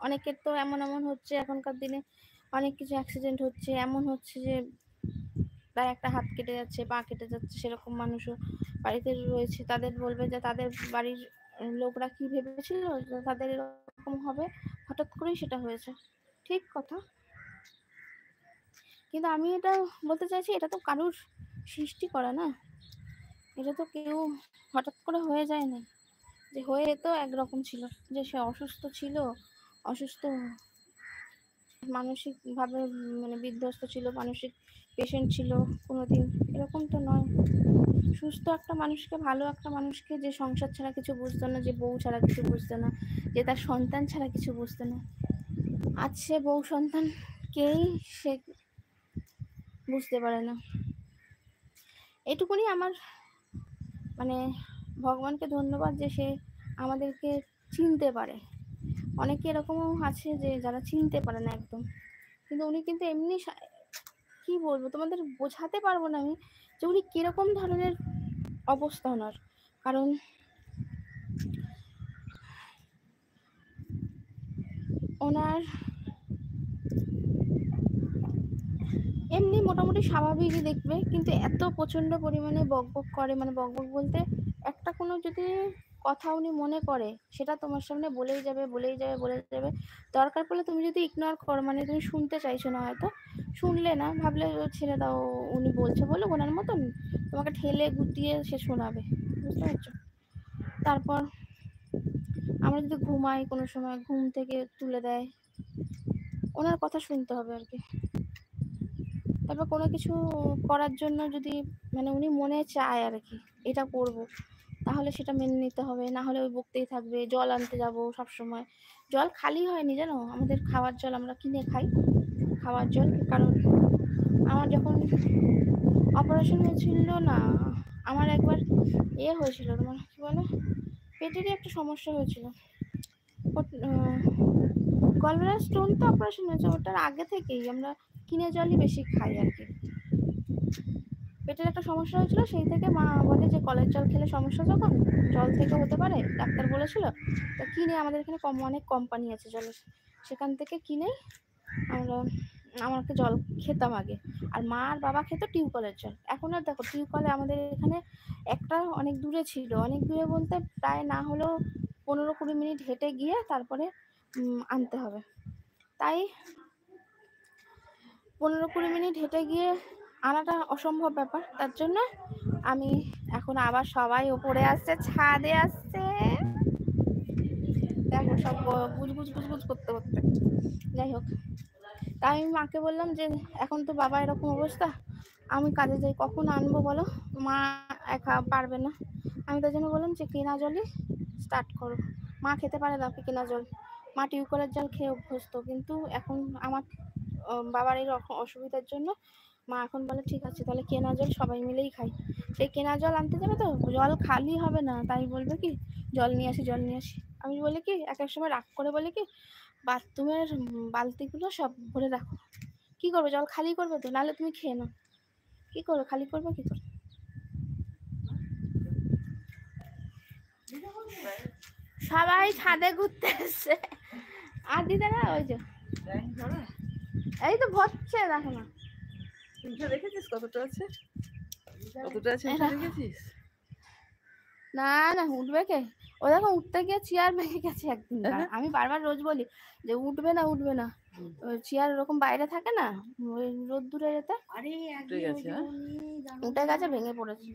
অনেকের তো এমন হচ্ছে এখনকার দিনে, অনেক কিছু অ্যাক্সিডেন্ট হচ্ছে, এমন হচ্ছে যে তার একটা হাত কেটে যাচ্ছে, পা কেটে যাচ্ছে, সেরকম মানুষও বাড়িতে রয়েছে। তাদের বলবে যে তাদের বাড়ির লোকরা কি ভেবেছিল তাদের এরকম হবে, হঠাৎ করেই সেটা হয়েছে। ঠিক কথা, কিন্তু আমি এটা বলতে চাইছি এটা তো কারুর সৃষ্টি করা না, এটা তো কেউ হঠাৎ করে হয়ে যায় না। যে হয়ে তো একরকম ছিল, যে সে অসুস্থ ছিল, অসুস্থ মানসিকভাবে মানে বিধ্বস্ত ছিল, মানসিক পেশেন্ট ছিল, কোনোদিন এরকম তো নয়। সুস্থ একটা মানুষকে, ভালো একটা মানুষকে, যে সংসার ছাড়া কিছু বুঝতো না, যে বউ ছাড়া কিছু বুঝতো না, যে তার সন্তান ছাড়া কিছু বুঝতো না, আজ সে বউ সন্তানকেই সে বুঝতে পারে না। এটুকুনি আমার মানে ভগবানকে ধন্যবাদ যে সে আমাদেরকে চিনতে পারে। অনেকে এরকমও আছে যে যারা চিনতে পারে না একদম, কিন্তু উনি কিন্তু এমনি কি বলবো তোমাদের বোঝাতে পারবো না আমি যে উনি কিরকম ধরনের অবস্থা ওনার। কারণ ওনার এমনি মোটামুটি স্বাভাবিকই দেখবে, কিন্তু এত প্রচন্ড পরিমাণে বকবক করে, মানে বকবক বলতে একটা কোনো যদি কথা উনি মনে করে সেটা তোমার সামনে বলেই যাবে বলেই যাবে বলে যাবে। দরকার পড়লে তুমি যদি ইগনোর করো, মানে তুমি শুনতে চাইছো না, হয়তো শুনলে না, ভাবলে ছেড়ে দাও, উনি বলছে বলো ওনার মতন, তোমাকে ঠেলে গুটিয়ে সে শোনাবে, বুঝতে পারছো। তারপর আমরা যদি ঘুমাই, কোনো সময় ঘুম থেকে তুলে দেয়, ওনার কথা শুনতে হবে আর কি। তারপর কোনো কিছু করার জন্য যদি মানে উনি মনে চায় আর কি এটা করব, তাহলে সেটা মেনে নিতে হবে, না হলে ওই বকতেই থাকবে। জল আনতে যাব সবসময়, জল খালি হয়নি জানো, আমাদের খাওয়ার জল আমরা কিনে খাই, খাওয়ার জল। কারণ আমার যখন অপারেশন হয়েছিল না, আমার একবার হয়েছিল, তোমার কি বলে পেটেরই একটা সমস্যা হয়েছিল, গলব্লাডার স্টোন তো অপারেশন হয়েছে, ওটার আগে থেকেই আমরা কিনে জলই বেশি খাই আর কি। পেটের একটা সমস্যা হয়েছিল, সেই থেকে মা বলে যে কলের জল খেলে সমস্যা যখন জল থেকে হতে পারে, ডাক্তার বলেছিল, তা কিনে আমাদের এখানে অনেক কোম্পানি আছে জলের, সেখান থেকে কিনেই আমরা আমাকে জল খেতাম আগে। আর মা আর বাবা খেত টিউবওয়েলের জল। এখন আর দেখো টিউবওয়েলে আমাদের এখানে একটা অনেক দূরে ছিল, অনেক দূরে বলতে প্রায় না হলেও 15-20 মিনিট হেঁটে গিয়ে তারপরে আনতে হবে। তাই 15-20 মিনিট হেঁটে গিয়ে আনাটা অসম্ভব ব্যাপার। তার জন্য আমি এখন আবার সবাই ওপরে আসছে, ছাদে আসছে, দেখো সব গুজগুজ গুজগুজ করতে করতে। যাই হোক, তাই আমি মাকে বললাম যে এখন তো বাবা এরকম অবস্থা, আমি কাজে যাই, কখন আনবো বলো, মা একা পারবে না। আমি তার জন্য বললাম যে কেনা জলই স্টার্ট করো। মা খেতে পারে না কেনা জল, মা টিউবওয়েলের জল খেয়ে অভ্যস্ত, কিন্তু এখন আমার বাবার এই অসুবিধার জন্য মা এখন বলে ঠিক আছে তাহলে কেনা জল সবাই মিলেই খাই। সেই কেনা জল আনতে যাবে তো জল খালি হবে না, তাই বলবে কি জল নিয়ে আসি জল নিয়ে আসি। আমি বলি কি এক এক সময় রাগ করে বলি কি বাথরুমের বালতিগুলো সব ভরে রাখো, কি করবে জল খালি করবে তো, নাহলে তুমি খেয়ে নাও, কি করবে খালি করবে কি করে। সবাই ছাদে ঘুরতে এসছে, আর দিতে না ওই যে এই তো ভরছে দেখো না, দেখেছিস কতটা আছে, কতটা আছে দেখেছিস? না না উঠবে কে, ও দেখো উঠতে গিয়ে চেয়ার ভেঙে গেছে একদিন। আমি বারবার রোজ বলি যে উঠবে না উঠবে না, চেয়ার ওরকম বাইরে থাকে না ওই রোদ্দুরে যেতে, উঠে গেছে ভেঙে পড়েছে।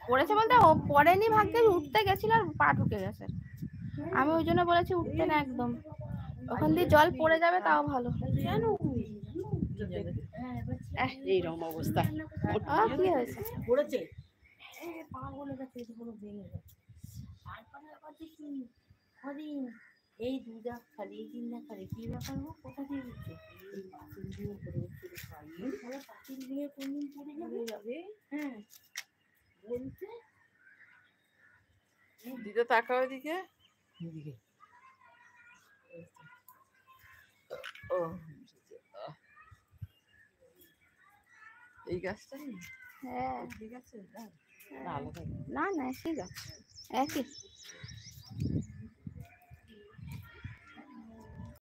পড়েছে বলতে ও পড়েনি, ভাগ্যে উঠতে গেছিল আর পা ঢুকে গেছে। আমি ওই জন্য বলেছি উঠতে না একদম, ওখান দিয়ে জল পড়ে যাবে তাও ভালো। এইরকম অবস্থা কি হয়েছে পড়েছে, এই দুধা খালি তিন না খালি কি ব্যাপার হোক কোথা দিয়ে দিচ্ছে, এই পাতিল দিয়ে করে পাতিল দিয়ে কোনদিন পড়ে যাবে। হ্যাঁ বলছে দিদা তাকাও এদিকে, এদিকে ও এই গাছটা হ্যাঁ ঠিক আছে না না ঠিক আছে একই।